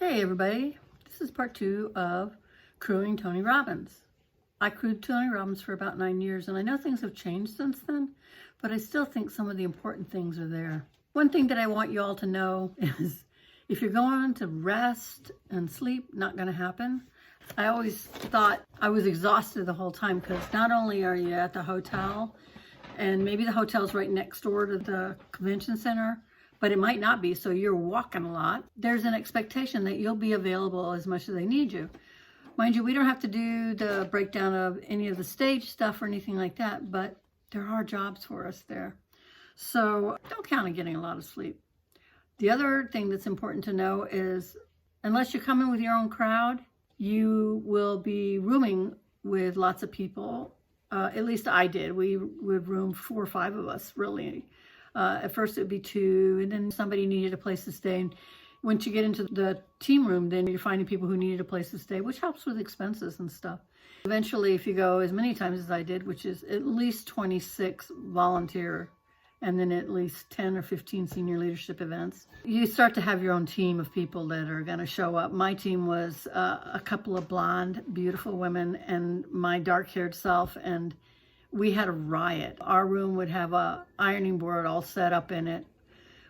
Hey everybody, this is part 2 of crewing Tony Robbins. I crewed Tony Robbins for about 9 years, and I know things have changed since then, but I still think some of the important things are there. One thing that I want you all to know is if you're going to rest and sleep, not going to happen. I always thought I was exhausted the whole time because not only are you at the hotel, and maybe the hotel's right next door to the convention center, but it might not be, so you're walking a lot. There's an expectation that you'll be available as much as they need you. Mind you, we don't have to do the breakdown of any of the stage stuff or anything like that, but there are jobs for us there. So don't count on getting a lot of sleep. The other thing that's important to know is, unless you're coming with your own crowd, you will be rooming with lots of people. At least I did. We would room 4 or 5 of us, really. At first it would be 2, and then somebody needed a place to stay. And once you get into the team room, then you're finding people who needed a place to stay, which helps with expenses and stuff. Eventually, if you go as many times as I did, which is at least 26 volunteer, and then at least 10 or 15 senior leadership events, you start to have your own team of people that are going to show up. My team was a couple of blonde, beautiful women and my dark-haired self, and we had a riot. Our room would have a ironing board all set up in it.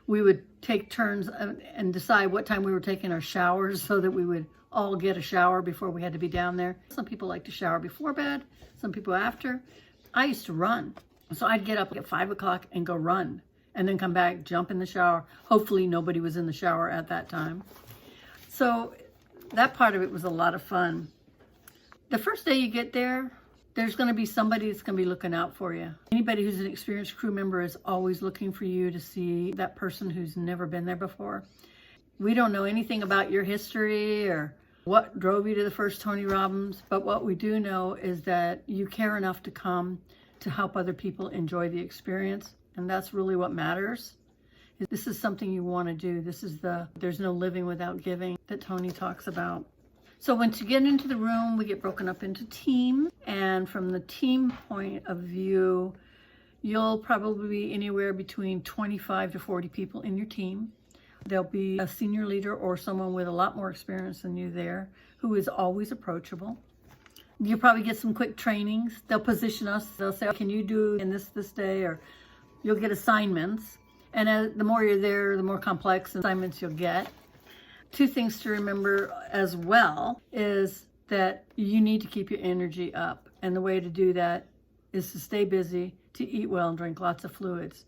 We would take turns and decide what time we were taking our showers so that we would all get a shower before we had to be down there. Some people like to shower before bed, some people after. I used to run. So I'd get up at 5 o'clock and go run and then come back, jump in the shower. Hopefully nobody was in the shower at that time. So that part of it was a lot of fun. The first day you get there, there's going to be somebody that's going to be looking out for you. Anybody who's an experienced crew member is always looking for you to see that person who's never been there before. We don't know anything about your history or what drove you to the first Tony Robbins, but what we do know is that you care enough to come to help other people enjoy the experience, and that's really what matters. This is something you want to do. This is there's no living without giving that Tony talks about. So once you get into the room, we get broken up into teams, and from the team point of view, you'll probably be anywhere between 25 to 40 people in your team. There'll be a senior leader or someone with a lot more experience than you there who is always approachable. You'll probably get some quick trainings. They'll position us. They'll say, can you do in this day? Or you'll get assignments. And the more you're there, the more complex assignments you'll get. 2 things to remember as well is that you need to keep your energy up. And the way to do that is to stay busy, to eat well, and drink lots of fluids.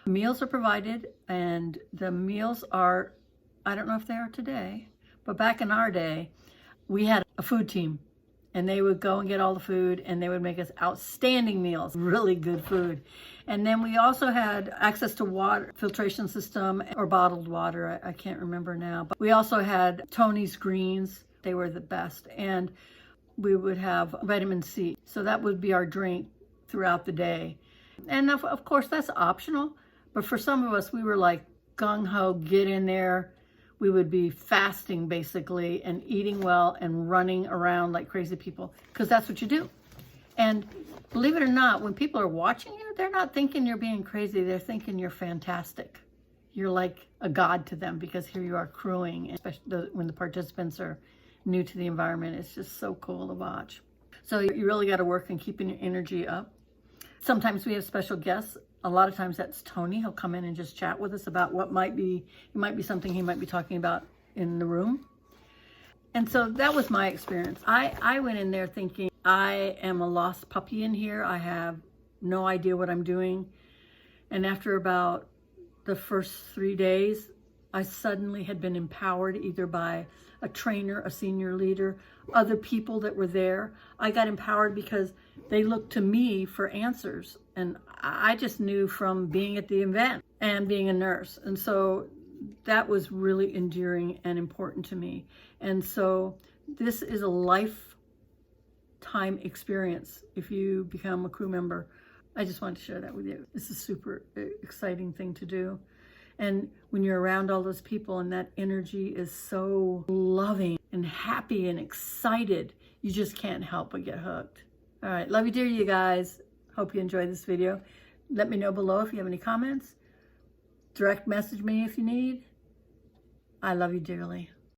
Meals are provided, and the meals are, I don't know if they are today, but back in our day, we had a food team. And they would go and get all the food, and they would make us outstanding meals, really good food. And then we also had access to water, filtration system, or bottled water. I can't remember now. But we also had Tony's greens. They were the best. And we would have vitamin C. So that would be our drink throughout the day. And of course, that's optional. But for some of us, we were like gung-ho, get in there. We would be fasting basically and eating well and running around like crazy people, because that's what you do. And believe it or not, when people are watching you, they're not thinking you're being crazy. They're thinking you're fantastic. You're like a god to them, because here you are crewing, especially when the participants are new to the environment. It's just so cool to watch. So you really got to work on keeping your energy up. Sometimes we have special guests. A lot of times that's Tony. He'll come in and just chat with us about what might be something he might be talking about in the room. And so that was my experience. I went in there thinking, I am a lost puppy in here. I have no idea what I'm doing. And after about the first 3 days, I suddenly had been empowered either by a trainer, a senior leader, other people that were there. I got empowered because they looked to me for answers. And I just knew from being at the event and being a nurse. And so that was really endearing and important to me. And so this is a lifetime experience if you become a crew member. I just wanted to share that with you. This is a super exciting thing to do. And when you're around all those people and that energy is so loving and happy and excited, you just can't help but get hooked. All right, love you dear, you guys. Hope you enjoyed this video. Let me know below if you have any comments. Direct message me if you need. I love you dearly.